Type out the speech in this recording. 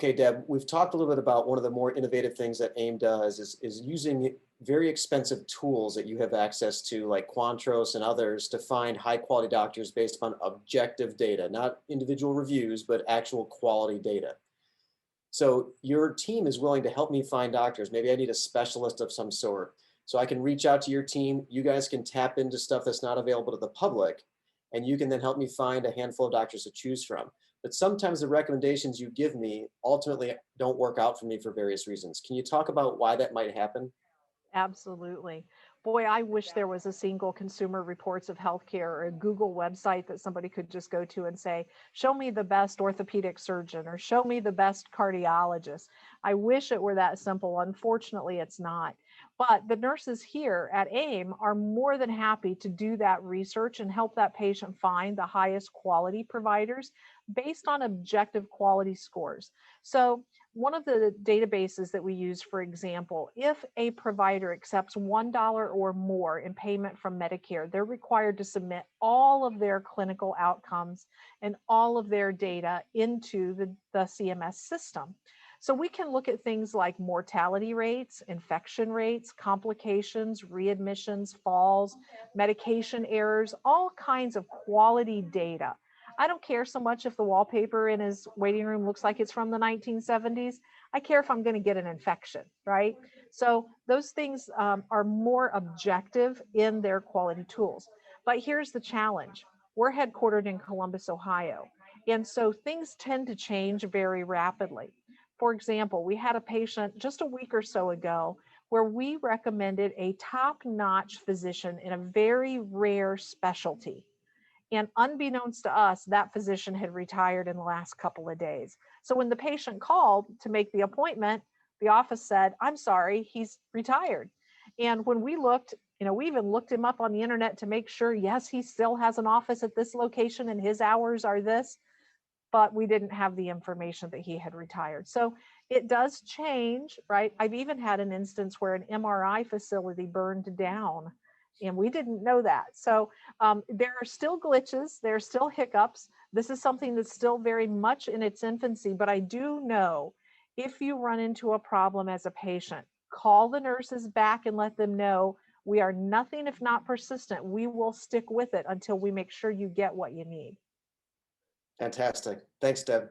Okay, Deb, we've talked a little bit about one of the more innovative things that AIMM does is using very expensive tools that you have access to, like Quantros and others, to find high quality doctors based upon objective data, not individual reviews, but actual quality data. So your team is willing to help me find doctors. Maybe I need a specialist of some sort. So I can reach out to your team. You guys can tap into stuff that's not available to the public, and you can then help me find a handful of doctors to choose from. But sometimes the recommendations you give me ultimately don't work out for me for various reasons. Can you talk about why that might happen? Absolutely. Boy, I wish there was a single Consumer Reports of Healthcare or a Google website that somebody could just go to and say, show me the best orthopedic surgeon or show me the best cardiologist. I wish it were that simple. Unfortunately, it's not. But the nurses here at AIMM are more than happy to do that research and help that patient find the highest quality providers based on objective quality scores. So one of the databases that we use, for example, if a provider accepts $1 or more in payment from Medicare, they're required to submit all of their clinical outcomes and all of their data into the CMS system. So we can look at things like mortality rates, infection rates, complications, readmissions, falls, medication errors, all kinds of quality data. I don't care so much if the wallpaper in his waiting room looks like it's from the 1970s. I care if I'm going to get an infection, right? So those things are more objective in their quality tools. But here's the challenge. We're headquartered in Columbus, Ohio. And so things tend to change very rapidly. For example, we had a patient just a week or so ago where we recommended a top-notch physician in a very rare specialty. And unbeknownst to us, that physician had retired in the last couple of days. So when the patient called to make the appointment, the office said, I'm sorry, he's retired. And when we looked, we even looked him up on the internet to make sure, yes, he still has an office at this location and his hours are this, but we didn't have the information that he had retired. So it does change, right? I've even had an instance where an MRI facility burned down and we didn't know that. So there are still glitches, there are still hiccups. This is something that's still very much in its infancy, but I do know if you run into a problem as a patient, call the nurses back and let them know we are nothing if not persistent. We will stick with it until we make sure you get what you need. Fantastic. Thanks, Deb.